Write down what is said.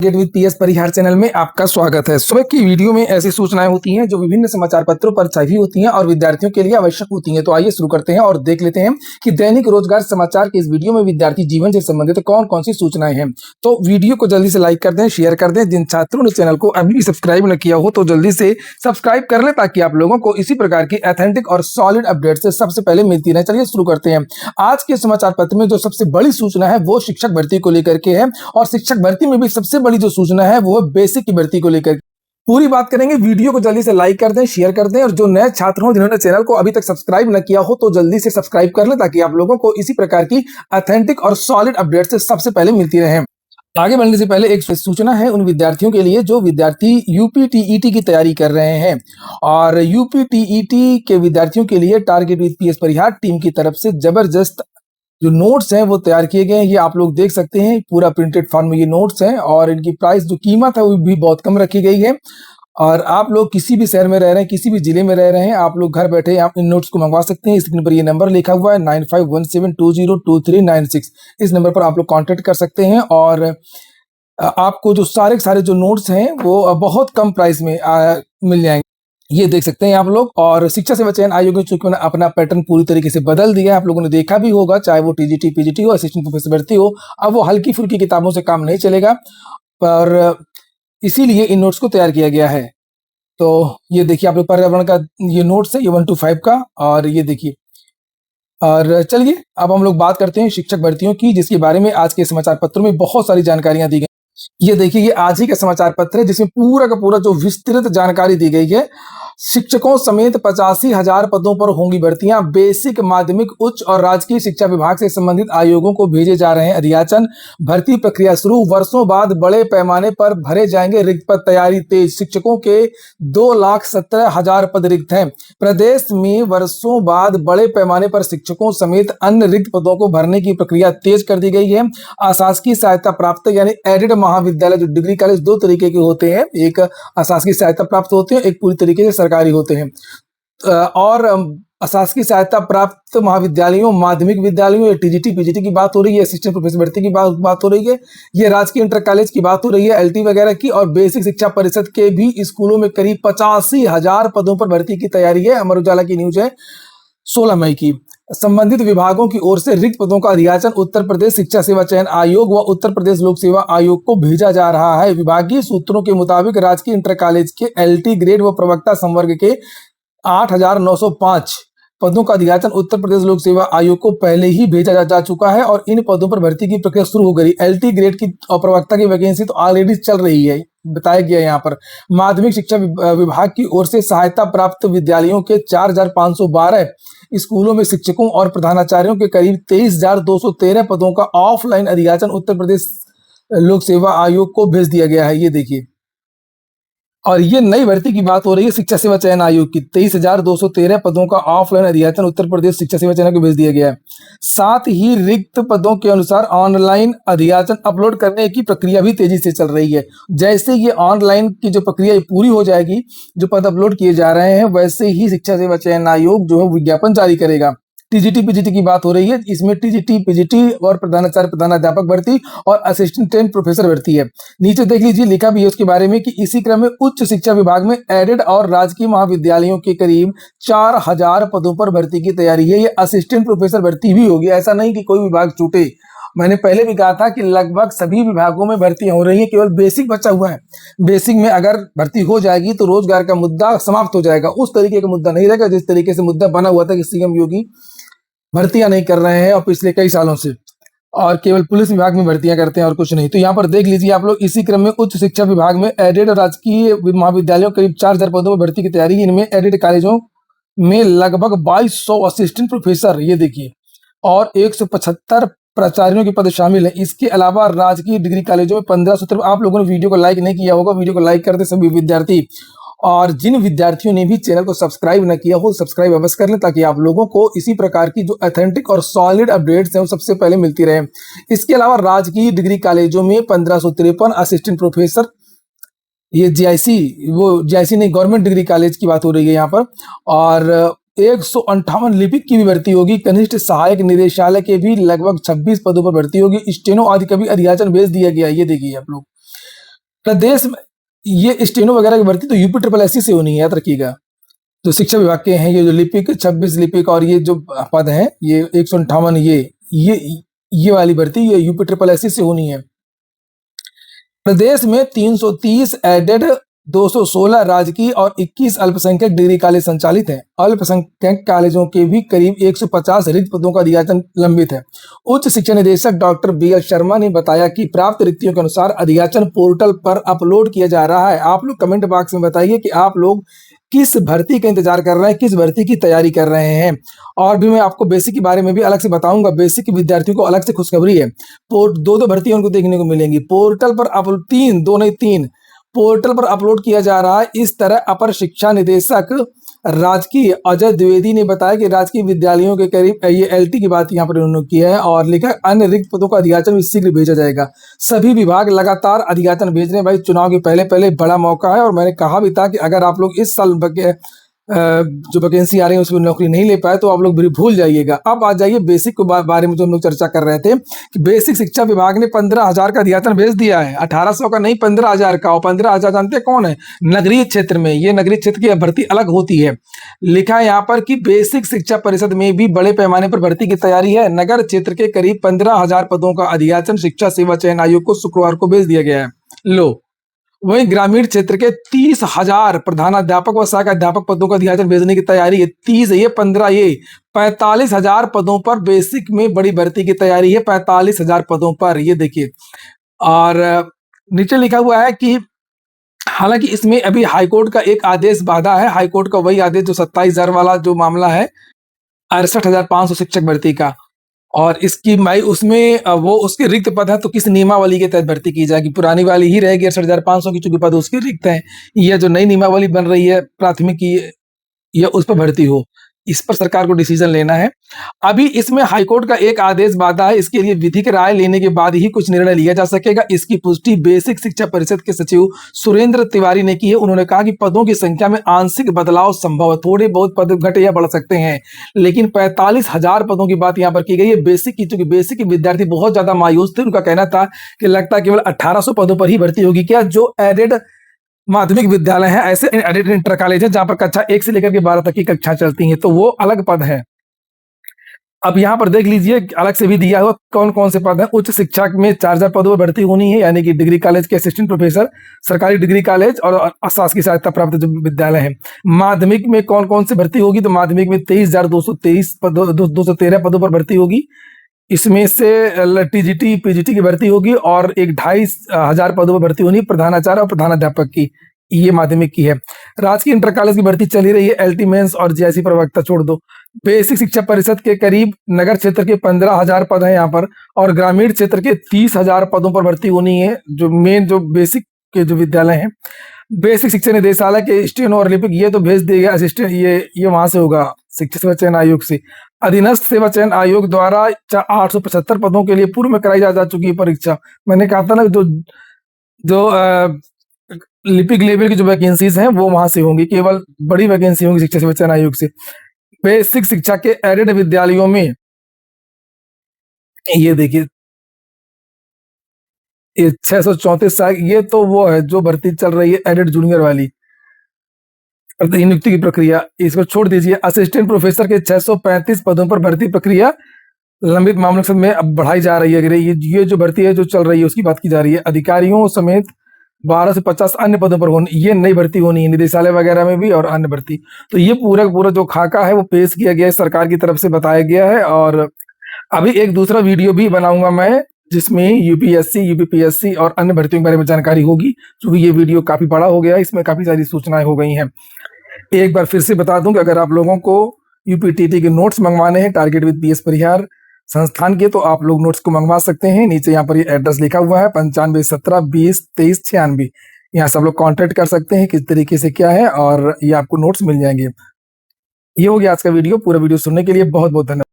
Gate with PS Parihar channel में आपका स्वागत है। सुबह की वीडियो में ऐसी सूचनाएं होती हैं जो विभिन्न समाचार पत्रों पर छपी होती हैं और विद्यार्थियों के लिए आवश्यक होती हैं। तो आइए शुरू करते हैं और देख लेते हैं कि दैनिक रोजगार समाचार के इस वीडियो में विद्यार्थी जीवन से संबंधित कौन कौन सी सूचनाएं हैं। तो वीडियो को जल्दी से लाइक कर दें, शेयर कर दें। जिन छात्रों ने चैनल को अभी भी सब्सक्राइब न किया हो तो जल्दी से सब्सक्राइब कर ले ताकि आप लोगों को इसी प्रकार की ऑथेंटिक और सॉलिड अपडेट से सबसे पहले मिलती रहे। चलिए शुरू करते हैं। आज के समाचार पत्र में जो सबसे बड़ी सूचना है वो शिक्षक भर्ती को लेकर के है और शिक्षक भर्ती में भी सबसे बड़ी जो सूचना है वो बेसिक की भर्ती को लेकर पूरी बात करेंगे। वीडियो को जल्दी से लाइक कर दें, शेयर कर दें और जो नए छात्र हो जिन्होंने चैनल को अभी तक सब्सक्राइब न किया हो तो जल्दी से सब्सक्राइब कर लें ताकि आप लोगों को इसी प्रकार की ऑथेंटिक और सॉलिड अपडेट से सबसे पहले मिलती रहे। आगे बढ़ने से पहले एक सूचना है उन विद्यार्थियों के लिए जो विद्यार्थी यूपीटीईटी की तैयारी कर रहे हैं और यूपीटीईटी के विद्यार्थियों के लिए target with PS Parihar team की तरफ से जबरदस्त जो नोट्स हैं वो तैयार किए गए हैं। ये आप लोग देख सकते हैं, पूरा प्रिंटेड फॉर्म में ये नोट्स हैं और इनकी प्राइस जो कीमत है वो भी बहुत कम रखी गई है। और आप लोग किसी भी शहर में रह रहे हैं, किसी भी जिले में रह रहे हैं, आप लोग घर बैठे आप इन नोट्स को मंगवा सकते हैं। स्क्रीन पर ये नंबर लिखा हुआ है 9517202396। इस नंबर पर आप लोग कांटेक्ट कर सकते हैं और आपको जो सारे जो नोट्स हैं वो बहुत कम प्राइस में मिल जाएंगे। ये देख सकते हैं आप लोग। और शिक्षा सेवा चयन आयोग ने चूंकि अपना पैटर्न पूरी तरीके से बदल दिया है, आप लोगों ने देखा भी होगा, चाहे वो टीजीटी पीजीटी हो, असिस्टेंट प्रोफेसर भर्ती हो, अब वो हल्की फुल्की किताबों से काम नहीं चलेगा पर इसीलिए इन नोट्स को तैयार किया गया है। तो ये देखिए आप लोग पर्यावरण का ये नोट्स है, ये 1 to 5 का। और ये देखिए, और चलिए अब हम लोग बात करते हैं शिक्षक भर्तियों की, जिसके बारे में आज के समाचार पत्रों में बहुत सारी जानकारियां दी गई। ये देखिए, ये आज ही का समाचार पत्र है जिसमें पूरा का पूरा जो विस्तृत जानकारी दी गई है। शिक्षकों समेत 85,000 पदों पर होंगी भर्तियां। बेसिक, माध्यमिक, उच्च और राजकीय शिक्षा विभाग से संबंधित आयोगों को भेजे जा रहे हैं अधियाचन। भर्ती प्रक्रिया शुरू, वर्षों बाद बड़े पैमाने पर भरे जाएंगे रिक्त पद। तैयारी तेज, शिक्षकों के 2,17,000 पद रिक्त हैं। प्रदेश में वर्षों बाद बड़े पैमाने पर शिक्षकों समेत अन्य रिक्त पदों को भरने की प्रक्रिया तेज कर दी गई है। अशासकीय सहायता प्राप्त यानी एडेड महाविद्यालय जो डिग्री कॉलेज दो तरीके के होते हैं, एक अशासकीय सहायता प्राप्त होते हैं, एक पूरी तरीके से सरकारी होते हैं। और अशासकीय सहायता प्राप्त महाविद्यालयों, माध्यमिक विद्यालयों, या टीजीटी पीजीटी की बात हो रही है, असिस्टेंट प्रोफेसर भर्ती की बात हो रही है, ये राजकीय इंटर कॉलेज की बात हो रही है, एलटी वगैरह की। और बेसिक शिक्षा परिषद के भी स्कूलों में करीब 85,000 पदों पर भर्ती की तैयारी है। अमर उजाला की न्यूज है 16 मई की। संबंधित विभागों की ओर से रिक्त पदों का अधियाचन उत्तर प्रदेश शिक्षा सेवा चयन आयोग व उत्तर प्रदेश लोक सेवा आयोग को भेजा जा रहा है। विभागीय सूत्रों के मुताबिक राजकीय इंटर कॉलेज के एलटी ग्रेड व प्रवक्ता संवर्ग के 8,905 पदों का अधियाचन उत्तर प्रदेश लोक सेवा आयोग को पहले ही भेजा जा चुका है और इन पदों पर भर्ती की प्रक्रिया शुरू हो गई। एलटी ग्रेड की और प्रवक्ता की वैकेंसी तो ऑलरेडी चल रही है, बताया गया यहाँ पर। माध्यमिक शिक्षा विभाग की ओर से सहायता प्राप्त विद्यालयों के 4,512 स्कूलों में शिक्षकों और प्रधानाचार्यों के करीब 23,213 पदों का ऑफलाइन अधियाचन उत्तर प्रदेश लोक सेवा आयोग को भेज दिया गया है। ये देखिए, और ये नई भर्ती की बात हो रही है शिक्षा सेवा चयन आयोग की। 23,213 पदों का ऑफलाइन अधियाचन उत्तर प्रदेश शिक्षा सेवा चयन को भेज दिया गया है। साथ ही रिक्त पदों के अनुसार ऑनलाइन अधियाचन अपलोड करने की प्रक्रिया भी तेजी से चल रही है। जैसे ये ऑनलाइन की जो प्रक्रिया पूरी हो जाएगी, जो पद अपलोड किए जा रहे हैं, वैसे ही शिक्षा सेवा चयन आयोग जो है विज्ञापन जारी करेगा। टीजीटी पीजीटी की बात हो रही है, इसमें टीजीटी पीजीटी और प्रधानाचार्य प्रधानाध्यापक भर्ती और असिस्टेंट प्रोफेसर भर्ती है। नीचे देख लीजिए, लिखा भी है उसके बारे में कि इसी क्रम में उच्च शिक्षा विभाग में एडेड और राजकीय महाविद्यालयों के करीब 4,000 पदों पर भर्ती की तैयारी है। ये असिस्टेंट प्रोफेसर भर्ती भी होगी, ऐसा नहीं कि कोई विभाग छूटे। मैंने पहले भी कहा था कि लगभग सभी विभागों में भर्तियां हो रही है, केवल बेसिक बचा हुआ है। बेसिक में अगर भर्ती हो जाएगी तो रोजगार का मुद्दा समाप्त हो जाएगा। उस तरीके का मुद्दा नहीं रहेगा जिस तरीके से मुद्दा बना हुआ था कि सीएम योगी भर्तियां नहीं कर रहे हैं और पिछले कई सालों से, और केवल पुलिस विभाग में भर्तियां करते हैं और कुछ नहीं। तो यहाँ पर देख लीजिए आप लोग, इसी क्रम में उच्च शिक्षा विभाग में एडेड और राजकीय महाविद्यालयों करीब 4,000 पदों पर भर्ती की तैयारी। इनमें एडेड कॉलेजों में लगभग 2,200 असिस्टेंट प्रोफेसर, ये देखिए, और 175 प्राचार्यों के पद शामिल है। इसके अलावा राजकीय डिग्री कॉलेजों में 1500। आप लोगों ने वीडियो को लाइक नहीं किया होगा, वीडियो को लाइक कर दे सभी विद्यार्थी। और जिन विद्यार्थियों ने भी चैनल को सब्सक्राइब न किया हो, सब्सक्राइब अवश्य कर लें ताकि आप लोगों को इसी प्रकार की जो ऑथेंटिक और सॉलिड अपडेट्स हैं वो सबसे पहले मिलती रहे। इसके अलावा राजकीय डिग्री कॉलेजों में 1553 असिस्टेंट प्रोफेसर, ये जीआईसी, वो जीआईसी नहीं, गवर्नमेंट डिग्री कॉलेज की बात हो रही है यहाँ पर। और 158 लिपिक की भी भर्ती होगी। कनिष्ठ सहायक निदेशालय के भी लगभग 26 पदों पर भर्ती होगी। स्टेनो आदि का भी अधियाचन भेज दिया गया। ये देखिए आप लोग, प्रदेश में ये स्टेनो वगैरह की भर्ती तो यूपी ट्रिपल एससी से होनी है, याद रखिएगा। जो शिक्षा विभाग के हैं, ये जो लिपिक 26 लिपिक और ये जो पद हैं, ये 158 ये वाली भर्ती ये यूपी ट्रिपल एससी से होनी है। प्रदेश में 330 एडेड, 216 राजकीय और 21 अल्पसंख्यक डिग्री कॉलेज संचालित हैं। अल्पसंख्यक कॉलेजों के भी करीब 150 रिक्त पदों का अधियाचन लंबित है। उच्च शिक्षा निदेशक डॉक्टर BL शर्मा ने बताया कि प्राप्त रिक्तियों के अनुसार अधियाचन पोर्टल पर अपलोड किया जा रहा है। आप लोग कमेंट बॉक्स में बताइए कि आप लोग किस भर्ती का इंतजार कर रहे हैं, किस भर्ती की तैयारी कर रहे हैं। और भी मैं आपको बेसिक के बारे में भी अलग से बताऊंगा। बेसिक के विद्यार्थियों को अलग से खुशखबरी है, दो भर्तियां उनको देखने को मिलेंगी। पोर्टल पर तीन पोर्टल पर अपलोड किया जा रहा है। इस तरह अपर शिक्षा निदेशक राजकीय अजय द्विवेदी ने बताया कि राजकीय विद्यालयों के करीब ये LT की बात यहाँ पर उन्होंने की है और लिखा है अन्य रिक्त पदों का अधियाचन शीघ्र भेजा जाएगा। सभी विभाग लगातार अधियाचन भेज रहे हैं। भाई चुनाव के पहले बड़ा मौका है और मैंने कहा भी था कि अगर आप लोग इस साल जो वैकेंसी आ रही है उसमें नौकरी नहीं ले पाए तो आप लोग भूल जाइएगा। अब आ जाइए बेसिक के बारे में जो हम लोग चर्चा कर रहे थे कि बेसिक शिक्षा विभाग ने 15,000 का अधियाचन भेज दिया है। 1800 का नहीं, 15,000 का। और 15,000 जानते कौन है? नगरीय क्षेत्र में। ये नगरीय क्षेत्र की भर्ती अलग होती है। लिखा है यहाँ पर कि बेसिक शिक्षा परिषद में भी बड़े पैमाने पर भर्ती की तैयारी है। नगर क्षेत्र के करीब 15,000 पदों का अधियाचन शिक्षा सेवा चयन आयोग को शुक्रवार को भेज दिया गया है। लो, वहीं ग्रामीण क्षेत्र के 30,000 प्रधानाध्यापक व सहायक अध्यापक पदों का अधियाचन भेजने की तैयारी है। 30 ये 15 ये 45,000 पदों पर बेसिक में बड़ी भर्ती की तैयारी है। 45,000 पदों पर, ये देखिए। और नीचे लिखा हुआ है कि हालांकि इसमें अभी हाईकोर्ट का एक आदेश बाधा है। हाईकोर्ट का वही आदेश जो 27,000 वाला जो मामला है, 68,500 शिक्षक भर्ती का। और इसकी उसमें वो उसके रिक्त पद है तो किस नियमावली के तहत भर्ती की जाएगी? पुरानी वाली ही रहेगी 68,500 की, चूंकि पद उसके रिक्त हैं। यह जो नई नियमावली बन रही है प्राथमिक की, यह उस पर भर्ती हो, इस पर सरकार को डिसीजन लेना है। अभी इसमें हाईकोर्ट का एक आदेश बाधा है। इसके लिए विधिक राय लेने के बाद ही कुछ निर्णय लिया जा सकेगा। इसकी पुष्टि बेसिक शिक्षा परिषद के सचिव सुरेंद्र तिवारी ने की है। उन्होंने कहा कि पदों की संख्या में आंशिक बदलाव संभव है, थोड़े बहुत पद घटे या बढ़ सकते हैं, लेकिन 45,000 पदों की बात यहाँ पर की गई है बेसिक की। चूंकि बेसिक के विद्यार्थी बहुत ज्यादा मायूस थे। उनका कहना था कि लगता है केवल 1800 पदों पर ही भर्ती होगी क्या? जो एडेड माध्यमिक विद्यालय है, ऐसे एडेड इंटर कॉलेज है जहां पर कक्षा 1 से लेकर के 12 तक की कक्षा चलती हैं, तो वो अलग पद है। अब यहाँ पर देख लीजिए, अलग से भी दिया हुआ कौन कौन से पद हैं। उच्च शिक्षा में 4,000 पदों पर भर्ती होनी है, यानी कि डिग्री कॉलेज के असिस्टेंट प्रोफेसर, सरकारी डिग्री कॉलेज और शासकीय सहायता प्राप्त जो विद्यालय है। माध्यमिक में कौन कौन से भर्ती होगी? तो माध्यमिक में 23,223 पदों 213 पदों पर भर्ती होगी। इसमें से TGT PGT की भर्ती होगी और 2,500 पदों पर भर्ती होनी प्रधानाचार्य और प्रधानाध्यापक की। ये माध्यमिक की है। राजकीय इंटर कॉलेज की भर्ती चली रही है। LT मेंस और JIC प्रवक्ता छोड़ दो। बेसिक शिक्षा परिषद के करीब नगर क्षेत्र के 15,000 पद हैं यहाँ पर और ग्रामीण क्षेत्र के 30,000 पदों पर भर्ती होनी है, जो मेन जो बेसिक के जो विद्यालय हैं। बेसिक शिक्षा निदेशालय के स्टेनो और लिपिक ये तो भेज दिएगा। असिस्टेंट ये वहां से होगा, शिक्षा सेवा चयन आयोग से। अधीनस्थ सेवा चयन आयोग द्वारा 875 पदों के लिए पूर्व में कराई जा चुकी है परीक्षा। मैंने कहा था ना, जो लिपिक लेवल की जो वैकेंसीज हैं वो वहां से होंगी, केवल बड़ी वैकेंसी होंगी शिक्षा सेवा चयन आयोग से। बेसिक शिक्षा के एडेड विद्यालयों में ये देखिए, ये 634 ये तो वो है जो भर्ती चल रही है एडेड जूनियर वाली, नियुक्ति की प्रक्रिया, इसको छोड़ दीजिए। असिस्टेंट प्रोफेसर के 635 पदों पर भर्ती प्रक्रिया लंबित मामलों में अब बढ़ाई जा रही है। ये जो भर्ती है जो चल रही है उसकी बात की जा रही है। अधिकारियों समेत 12 से 50 अन्य पदों पर होनी, ये नई भर्ती होनी है निदेशालय वगैरह में भी और अन्य भर्ती। तो ये पूरा जो खाका है वो पेश किया गया है, सरकार की तरफ से बताया गया है। और अभी एक दूसरा वीडियो भी बनाऊंगा मैं जिसमें UPSC UPPSC और अन्य भर्तियों के बारे में जानकारी होगी, क्योंकि ये वीडियो काफी बड़ा हो गया है, इसमें काफी सारी सूचनाएं हो गई हैं। एक बार फिर से बता दूं कि अगर आप लोगों को UPTT के नोट्स मंगवाने हैं टारगेट विद PS परिहार संस्थान के, तो आप लोग नोट्स को मंगवा सकते हैं। नीचे यहाँ पर ये एड्रेस लिखा हुआ है 9517202396। यहाँ सब लोग कांटेक्ट कर सकते हैं किस तरीके से क्या है, और ये आपको नोट्स मिल जाएंगे। ये हो गया आज का वीडियो। पूरा वीडियो सुनने के लिए बहुत बहुत धन्यवाद।